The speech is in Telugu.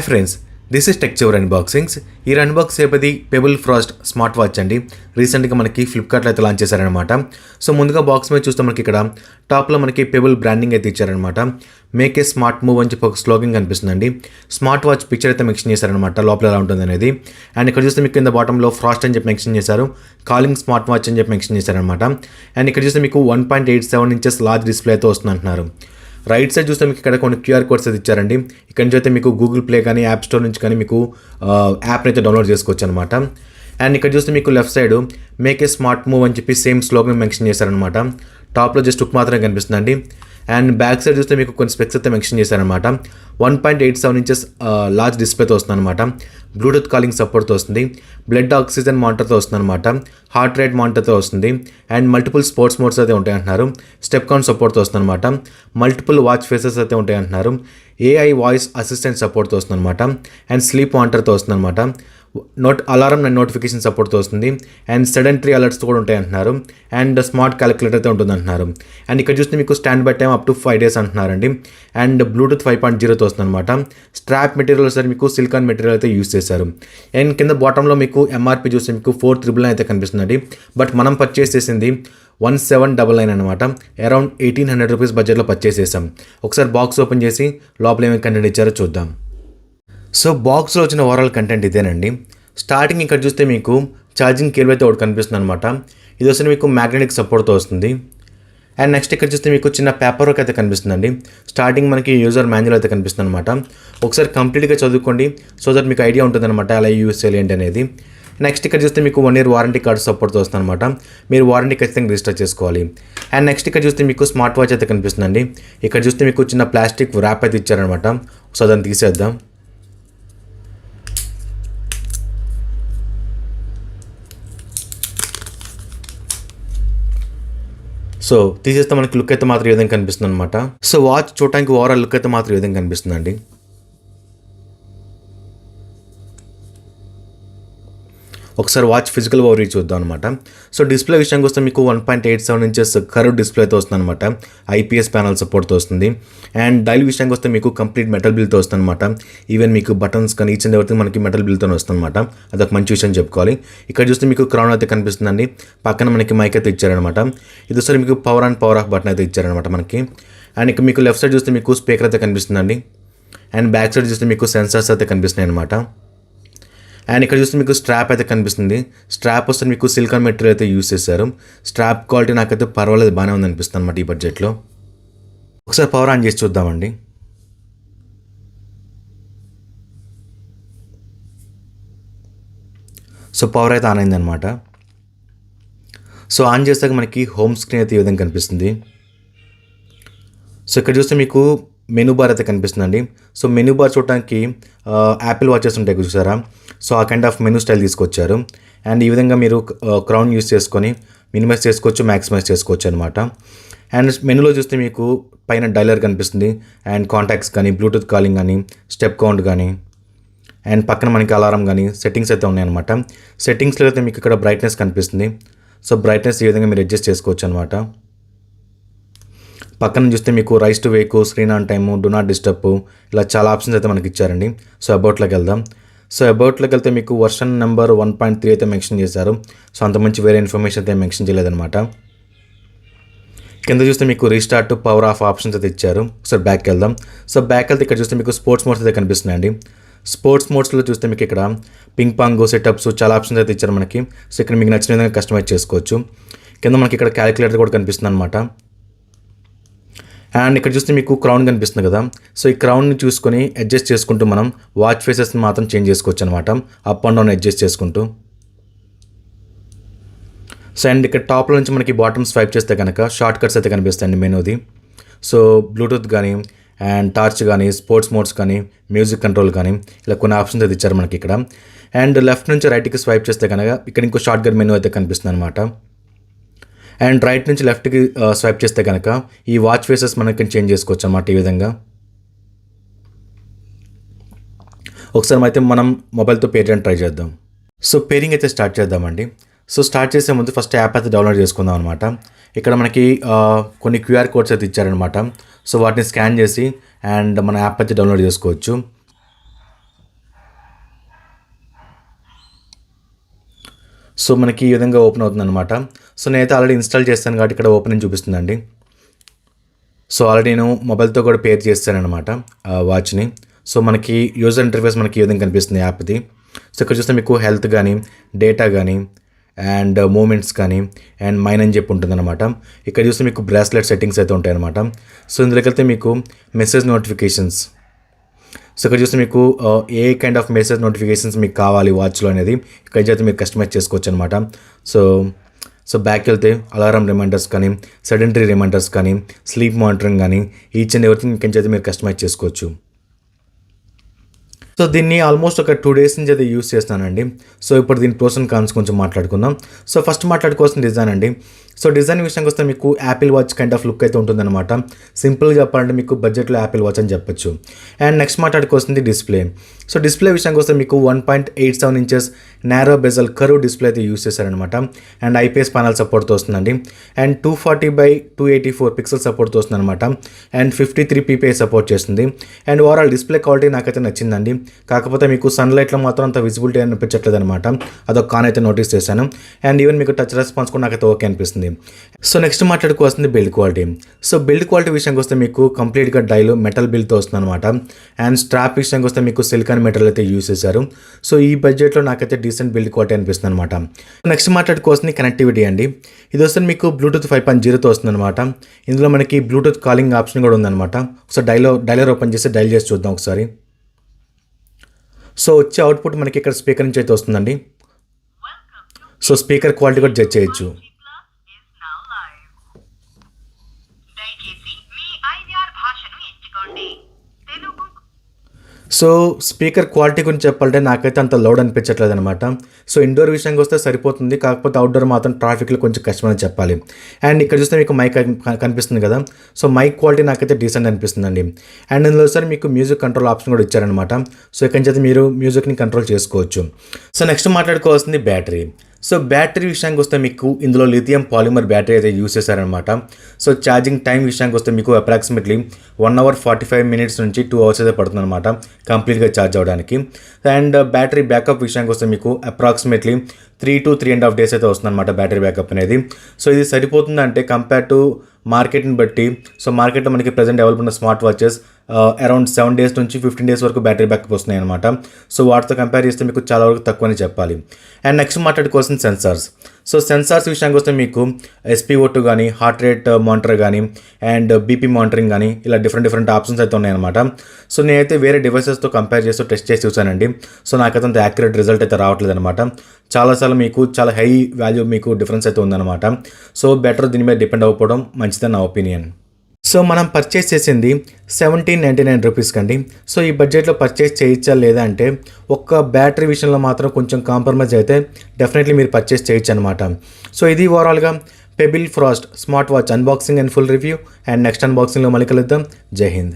Friends, this is TeluguTechTuber-Unboxings. ఈ అన్బాక్స్ చేపది Pebble Frost స్మార్ట్ వాచ్ అండి. రీసెంట్గా మనకి ఫ్లిప్కార్ట్లో అయితే లాంచ్ చేశారనమాట. సో ముందుగా బాక్స్ మీద చూస్తే మనకి ఇక్కడ టాప్లో మనకి Pebble బ్రాండింగ్ అయితే ఇచ్చారనమాట. మేక్ ఏ స్మార్ట్ మూవ్ అని చెప్పి ఒక స్లోగన్ కనిపిస్తుందండి. స్మార్ట్ వాచ్ పిక్చర్ అయితే మెన్షన్ చేశారనమాట, లోపల ఎలా ఉంటుంది అనేది. అండ్ ఇక్కడ చూస్తే మీకు కింద బాటంలో ఫ్రాస్ట్ అని చెప్పి మెన్షన్ చేశారు, కాలింగ్ స్మార్ట్ వాచ్ అని చెప్పి మెన్షన్ చేశారనమాట. అండ్ ఇక్కడ చూస్తే మీకు 1.87 ఇంచెస్ లార్జ్ డిస్ప్లే అయితే వస్తుంది అంటున్నారు. రైట్ సైడ్ చూస్తే మీకు ఇక్కడ కొన్ని క్యూఆర్ కోడ్స్ అయితే ఇచ్చారండి. ఇక్కడ నుంచి అయితే మీకు గూగుల్ ప్లే కానీ యాప్ స్టోర్ నుంచి కానీ మీకు యాప్ని అయితే డౌన్లోడ్ చేసుకోవచ్చు అనమాట. అండ్ ఇక్కడ చూస్తే మీకు left side make a smart move అని చెప్పి సేమ్ స్లోగన్ మెన్షన్ చేశారనమాట. టాప్లో జస్ట్ హుక్ మాత్రమే కనిపిస్తుందండి. అండ్ బ్యాక్ సైడ్ చూస్తే మీకు కొన్ని స్పెక్స్ అయితే మెన్షన్ చేశారనమాట. 1.87 ఇంచెస్ లార్జ్ డిస్ప్లేతో వస్తుంది అనమాట. బ్లూటూత్ కాలింగ్ సపోర్ట్తో వస్తుంది, బ్లడ్ ఆక్సిజన్ మానిటర్తో వస్తుంది అనమాట, హార్ట్ రేట్ మానిటర్తో వస్తుంది, అండ్ మల్టిపుల్ స్పోర్ట్స్ మోడ్స్ అయితే ఉంటాయి అంటున్నారు. స్టెప్ కౌంట్ సపోర్ట్తో వస్తుంది అనమాట. మల్టిపుల్ వాచ్ ఫేసెస్ అయితే ఉంటాయి అంటున్నారు. AI వాయిస్ అసిస్టెంట్ సపోర్ట్తో వస్తుంది అనమాట. అండ్ స్లీప్ మానిటర్తో వస్తుంది అనమాట. అలారం అండ్ నోటిఫికేషన్ సపోర్ట్తో వస్తుంది. అండ్ సెడెంటరీ అలర్ట్స్ కూడా ఉంటాయి అంటున్నారు. అండ్ స్మార్ట్ క్యాలిక్యులేటర్ అయితే ఉంటుంది అంటున్నారు. అండ్ ఇక్కడ చూస్తే మీకు stand by time up to 5 days అంటున్నారండి. అండ్ బ్లూటూత్ 5.0తో వస్తుంది అనమాట. స్ట్రాప్ మెటీరియల్ సార్ మీకు సిలికాన్ మెటీరియల్ అయితే యూస్ చేశారు. అండ్ కింద బాటంలో మీకు MRP చూస్తే మీకు 4,999 అయితే కనిపిస్తుందండి. బట్ మనం పర్చేస్ చేసింది 1,799 అనమాట. అరౌండ్ 1,800 రూపీస్ బడ్జెట్లో పర్చేస్ చేసాం. ఒకసారి బాక్స్ ఓపెన్ చేసి లోపల ఏమేమి కంటెంట్ ఇచ్చారో చూద్దాం. సో బాక్స్లో వచ్చిన ఓవరాల్ కంటెంట్ ఇదేనండి. స్టార్టింగ్ ఇక్కడ చూస్తే మీకు ఛార్జింగ్ కేబుల్ అయితే ఒకటి కనిపిస్తుంది అనమాట. ఇది వస్తే మీకు మ్యాగ్నెటిక్ సపోర్ట్తో వస్తుంది. అండ్ నెక్స్ట్ ఇక్కడ చూస్తే మీకు చిన్న పేపర్ వర్క్ అయితే కనిపిస్తుందండి. స్టార్టింగ్ మనకి యూజర్ మాన్యువల్ అయితే కనిపిస్తుంది అనమాట. ఒకసారి కంప్లీట్గా చదువుకోండి, సో దట్ మీకు ఐడియా ఉంటుంది అనమాట అలా యూజ్ చేయాలి ఏంటి అనేది. నెక్స్ట్ ఇక్కడ చూస్తే మీకు 1 year వారంటీ కార్డు సపోర్ట్తో వస్తుంది అనమాట. మీరు వారంటీ ఖచ్చితంగా రిజిస్టర్ చేసుకోవాలి. అండ్ నెక్స్ట్ ఇక్కడ చూస్తే మీకు స్మార్ట్ వాచ్ అయితే కనిపిస్తుందండి. ఇక్కడ చూస్తే మీకు చిన్న ప్లాస్టిక్ ర్యాప్ అయితే ఇచ్చారనమాట. సో దాన్ని తీసేద్దాం. సో తీసేస్తే మనకి లుక్ అయితే మాత్రం ఈ విధంగా కనిపిస్తుంది అనమాట. సో వాచ్ చూడటానికి ఓవరాల్ లుక్ అయితే మాత్రం ఈ విధంగా కనిపిస్తుందండి. ఒకసారి వాచ్ ఫిజికల్ ఓవర్ చూద్దాం అనమాట. సో డిస్ప్లే విషయానికి వస్తే మీకు 1.87 ఇంచెస్ కర్వ్ డిస్ప్లేతో వస్తుంది అనమాట. IPS ప్యానల్ సపోర్ట్తో వస్తుంది. అండ్ డైల్ విషయానికి వస్తే మీకు కంప్లీట్ మెటల్ బిల్తో వస్తుంది అనమాట. ఈవెన్ మీకు బటన్స్ కానీ ఈచ్ అండ్ ఎవరిథింగ్ మనకి మెటల్ బిల్తో వస్తుంది అనమాట. అదొక మంచి విషయం చెప్పుకోవాలి. ఇక్కడ చూస్తే మీకు క్రౌన్ అయితే కనిపిస్తుందండి. పక్కన మనకి మైక్ అయితే ఇచ్చారనమాట. ఇది వస్తే మీకు power and power of button అయితే ఇచ్చారనమాట మనకి. అండ్ ఇక్కడ మీకు లెఫ్ట్ సైడ్ చూస్తే మీకు స్పీకర్ అయితే కనిపిస్తుందండి. అండ్ బ్యాక్ సైడ్ చూస్తే మీకు సెన్సార్స్ అయితే కనిపిస్తున్నాయి అనమాట. అండ్ ఇక్కడ చూస్తే మీకు స్ట్రాప్ అయితే కనిపిస్తుంది. స్ట్రాప్ వస్తే మీకు సిలికాన్ మెటీరియల్ అయితే యూస్ చేశారు. స్ట్రాప్ క్వాలిటీ నాకైతే పర్వాలేదు, బాగానే ఉంది అనిపిస్తుంది అనమాట ఈ బడ్జెట్లో. ఒకసారి పవర్ ఆన్ చేసి చూద్దామండి. సో పవర్ అయితే ఆన్ అయిందనమాట. సో ఆన్ చేసాక మనకి హోమ్ స్క్రీన్ అయితే ఈ విధంగా కనిపిస్తుంది. సో ఇక్కడ చూస్తే మీకు మెనూ బార్ అయితే కనిపిస్తుందండి. సో మెనూ బార్ చూడటానికి యాపిల్ వాచెస్ ఉంటాయి చూసారా, సో ఆ కైండ్ ఆఫ్ మెనూ స్టైల్ తీసుకొచ్చారు. అండ్ ఈ విధంగా మీరు క్రౌన్ యూస్ చేసుకొని మినిమైజ్ చేసుకోవచ్చు, మ్యాక్సిమైజ్ చేసుకోవచ్చు అనమాట. అండ్ మెనూలో చూస్తే మీకు పైన డైలర్ కనిపిస్తుంది. అండ్ కాంటాక్ట్స్ కానీ, బ్లూటూత్ కాలింగ్ కానీ, స్టెప్ కౌంట్ కానీ, అండ్ పక్కన మనకి అలారం కానీ సెట్టింగ్స్ అయితే ఉన్నాయన్నమాట. సెట్టింగ్స్లో అయితే మీకు ఇక్కడ బ్రైట్నెస్ కనిపిస్తుంది. సో బ్రైట్నెస్ ఈ విధంగా మీరు అడ్జస్ట్ చేసుకోవచ్చు అనమాట. పక్కన చూస్తే మీకు rise to Wake, screen on time, do not disturb, ఇలా చాలా ఆప్షన్స్ అయితే మనకి ఇచ్చారండి. సో అబౌట్లోకి వెళ్దాం. సో అబౌట్లోకి వెళ్తే మీకు వర్షన్ నెంబర్ 1.3 అయితే మెన్షన్ చేశారు. సో అంత మంచి వేరే ఇన్ఫర్మేషన్ అయితే మెన్షన్ చేయలేదన్నమాట. కింద చూస్తే మీకు రీస్టార్ట్, పవర్ ఆఫ్ ఆప్షన్స్ అయితే ఇచ్చారు. సో బ్యాక్ వెళ్దాం. సో బ్యాక్ వెళ్తే ఇక్కడ చూస్తే మీకు స్పోర్ట్స్ మోడ్స్ అయితే కనిపిస్తున్నాయండి. స్పోర్ట్స్ మోడ్స్లో చూస్తే మీకు ఇక్కడ పింగ్ పాంగ్, సెటప్స్, చాలా ఆప్షన్స్ అయితే ఇచ్చారు మనకి. సో ఇక్కడ మీకు నచ్చిన విధంగా కస్టమైజ్ చేసుకోవచ్చు. కింద మనకి ఇక్కడ క్యాలిక్యులేటర్ కూడా కనిపిస్తుంది అనమాట. అండ్ ఇక్కడ చూస్తే మీకు క్రౌన్ కనిపిస్తుంది కదా, సో ఈ క్రౌన్ని చూసుకొని అడ్జస్ట్ చేసుకుంటూ మనం వాచ్ ఫేసెస్ని మాత్రం చేంజ్ చేసుకోవచ్చు అనమాట, అప్ అండ్ డౌన్ అడ్జస్ట్ చేసుకుంటూ. సో అండ్ ఇక్కడ టాప్లో నుంచి మనకి బాటమ్ స్వైప్ చేస్తే కనుక షార్ట్ కట్స్ అయితే కనిపిస్తాయండి మెనూది. సో బ్లూటూత్ కానీ, అండ్ టార్చ్ కానీ, స్పోర్ట్స్ మోడ్స్ కానీ, మ్యూజిక్ కంట్రోల్ కానీ, ఇలా కొన్ని ఆప్షన్స్ అయితే ఇచ్చారు మనకి ఇక్కడ. అండ్ లెఫ్ట్ నుంచి రైట్కి స్వైప్ చేస్తే కనుక ఇక్కడ ఇంకో షార్ట్ కట్ మెనూ అయితే కనిపిస్తుంది అనమాట. అండ్ రైట్ నుంచి లెఫ్ట్కి స్వైప్ చేస్తే కనుక ఈ వాచ్ ఫేసెస్ మనకి చేంజ్ చేసుకోవచ్చు అన్నమాట ఈ విధంగా. ఒకసారి అయితే మనం మొబైల్తో పేర్ చేయడానికి ట్రై చేద్దాం. సో పేరింగ్ అయితే స్టార్ట్ చేద్దామండి. సో స్టార్ట్ చేసే ముందు ఫస్ట్ యాప్ అయితే డౌన్లోడ్ చేసుకుందాం అనమాట. ఇక్కడ మనకి కొన్ని క్యూఆర్ కోడ్స్ అయితే ఇచ్చారనమాట. సో వాటిని స్కాన్ చేసి అండ్ మన యాప్ అయితే డౌన్లోడ్ చేసుకోవచ్చు. సో మనకి ఈ విధంగా ఓపెన్ అవుతుంది అనమాట. సో నేనైతే ఆల్రెడీ ఇన్స్టాల్ చేస్తాను కాబట్టి ఇక్కడ ఓపెన్ అని చూపిస్తుందండి. సో ఆల్రెడీ నేను మొబైల్తో కూడా పేర్ చేస్తానమాట వాచ్ని. సో మనకి యూజర్ ఇంటర్ఫేస్ మనకి ఈ విధంగా కనిపిస్తుంది యాప్ది. సో ఇక్కడ చూస్తే మీకు హెల్త్ కానీ, డేటా కానీ, అండ్ మూమెంట్స్ కానీ, అండ్ మైన్ అని చెప్పి ఉంటుందన్నమాట. ఇక్కడ చూస్తే మీకు బ్రాస్లెట్ సెట్టింగ్స్ అయితే ఉంటాయన్నమాట. సో ఇందులోకి వెళ్తే మీకు మెసేజ్ నోటిఫికేషన్స్. సో ఇక్కడ చూస్తే మీకు ఏ కైండ్ ఆఫ్ మెసేజ్ నోటిఫికేషన్స్ మీకు కావాలి వాచ్లో అనేది ఇక్కడ అయితే మీరు కస్టమైజ్ చేసుకోవచ్చు అనమాట. సో బ్యాక్ వెళ్తే అలారం రిమైండర్స్ కానీ, సెడెంటరీ రిమైండర్స్ కానీ, స్లీప్ మానిటరింగ్ కానీ, ఈచ్ అండ్ ఎవ్రీథింగ్ ఇక్కడి నుంచి అయితే మీరు కస్టమైజ్ చేసుకోవచ్చు. సో దీన్ని ఆల్మోస్ట్ ఒక 2 days నుంచి అయితే యూస్ చేస్తానండి. సో ఇప్పుడు దీని ప్రోస్ అండ్ కాన్స్ కొంచెం మాట్లాడుకుందాం. సో ఫస్ట్ మాట్లాడుకోవాల్సిన డిజైన్ అండి. సో డిజైన్ విషయానికి వస్తే మీకు Apple watch kind of look అయితే ఉంటుందన్నమాట. సింపుల్గా చెప్పాలంటే మీకు బడ్జెట్లో యాపిల్ వాచ్ అని చెప్పొచ్చు. అండ్ నెక్స్ట్ మాట్లాడుకోవాల్సింది డిస్ప్లే. సో డిస్ప్లే విషయానికి వస్తే మీకు 1.87 inches narrow bezel curve display అయితే యూస్ చేశారనమాట. అండ్ ఐపీఎస్ ప్యానల్ సపోర్ట్తో వస్తుందండి. అండ్ 240x284 పిక్సెల్ సపోర్ట్తో వస్తుంది అనమాట. అండ్ 53 ppi సపోర్ట్ చేస్తుంది. అండ్ ఓవరాల్ డిస్ప్లే క్వాలిటీ నాకైతే నచ్చిందండి. కాకపోతే మీకు సన్లైట్లో మాత్రం అంత విజిబిలిటీ అనిపించట్లేదు అనమాట. అదొక కాన్ అయితే నోటీస్ చేశాను. అండ్ ఈవెన్ మీకు టచ్ రెస్పాన్స్ కూడా నాకైతే ఓకే అనిపిస్తుంది. సో నెక్స్ట్ మాట్లాడుకోవాల్సింది build quality. So build quality విషయానికి వస్తే మీకు కంప్లీట్గా డైలో మెటల్ బిల్డ్తో వస్తుంది అనమాట. అండ్ స్ట్రాప్ విషయానికి వస్తే మీకు సిలికాన్ మెటీరియల్ అయితే యూస్ చేశారు. సో ఈ బడ్జెట్లో నాకైతే డీసెంట్ బిల్డ్ క్వాలిటీ అనిపిస్తుంది అనమాట. నెక్స్ట్ మాట్లాడుకోవాల్సింది కనెక్టివిటీ అండి. ఇది వస్తే మీకు బ్లూటూత్ 5.0తో వస్తుంది అనమాట. ఇందులో మనకి బ్లూటూత్ కాలింగ్ ఆప్షన్ కూడా ఉందన్నమాట. ఒకసారి డైలర్ ఓపెన్ చేసి డైల్ చేసి చూద్దాం ఒకసారి. సో వచ్చే అవుట్పుట్ మనకి ఇక్కడ స్పీకర్ నుంచి అయితే వస్తుందండి. సో స్పీకర్ క్వాలిటీ కూడా జడ్జ్ చేయొచ్చు. సో స్పీకర్ క్వాలిటీ గురించి చెప్పాలంటే నాకైతే అంత లౌడ్ అనిపించట్లేదు అనమాట. సో ఇండోర్ విషయానికి వస్తే సరిపోతుంది, కాకపోతే అవుట్డోర్ మాత్రం ట్రాఫిక్లో కొంచెం కష్టమని చెప్పాలి. అండ్ ఇక్కడ చూస్తే మీకు మైక్ కనిపిస్తుంది కదా. సో మైక్ క్వాలిటీ నాకైతే డీసెంట్ అనిపిస్తుందండి. అండ్ ఇందులో సార్ మీకు మ్యూజిక్ కంట్రోల్ ఆప్షన్ కూడా ఇచ్చారనమాట. సో ఇక్కడి నుంచి అయితే మీరు మ్యూజిక్ని కంట్రోల్ చేసుకోవచ్చు. సో నెక్స్ట్ మాట్లాడుకోవాల్సింది బ్యాటరీ. సో బ్యాటరీ విషయానికి వస్తే మీకు ఇందులో లిథియం పాలిమర్ బ్యాటరీ అయితే యూస్ చేశారనమాట. సో ఛార్జింగ్ టైం విషయానికి వస్తే మీకు అప్రాక్సిమేట్లీ 1 hour 45 minutes నుంచి 2 hours అయితే పడుతుంది అనమాట కంప్లీట్గా ఛార్జ్ అవ్వడానికి. అండ్ బ్యాటరీ బ్యాకప్ విషయానికి వస్తే మీకు అప్రాక్సిమేట్లీ 3 to 3.5 days అయితే వస్తుంది అనమాట బ్యాటరీ బ్యాకప్ అనేది. సో ఇది సరిపోతుందంటే కంపేర్ టు మార్కెట్ని బట్టి. సో మార్కెట్లో మనకి ప్రజెంట్ అవైలబుల్ ఉన్న స్మార్ట్ వాచెస్ అరౌండ్ 7 days నుంచి 15 days వరకు బ్యాటరీ బ్యాకప్ వస్తున్నాయి అనమాట. సో వాటితో కంపేర్ చేస్తే మీకు చాలా వరకు తక్కువని చెప్పాలి. అండ్ నెక్స్ట్ మాట్లాడుకోవాల్సిన సెన్సార్స్. సో సెన్సార్స్ విషయానికి వస్తే మీకు SpO2 కానీ, హార్ట్ రేట్ మానిటర్ కానీ, అండ్ బీపీ మానిటరింగ్ కానీ, ఇలా డిఫరెంట్ ఆప్షన్స్ అయితే ఉన్నాయన్నమాట. సో నేనైతే వేరే డివైసెస్తో కంపేర్ చేస్తూ టెస్ట్ చేసి చూసానండి. సో నాకైతే అంత యాక్యురేట్ రిజల్ట్ అయితే రావట్లేదు అనమాట. చాలాసార్లు మీకు చాలా హై వాల్యూ మీకు డిఫరెన్స్ అయితే ఉందన్నమాట. సో బెటర్ దీని మీద డిపెండ్ అవ్వకపోవడం మంచిదని నా ఒపీనియన్. సో మనం పర్చేస్ చేసింది 1799 రూపీస్ కండి. సో ఈ బడ్జెట్లో పర్చేస్ చేయొచ్చా లేదా అంటే ఒక్క బ్యాటరీ విషయంలో మాత్రం కొంచెం కాంప్రమైజ్ అయితే డెఫినెట్లీ మీరు పర్చేస్ చేయొచ్చు అనమాట. సో ఇది ఓవరాల్గా Pebble Frost smart watch unboxing and full review. And next అన్బాక్సింగ్లో మళ్ళీ కలుద్దాం. జై హింద్.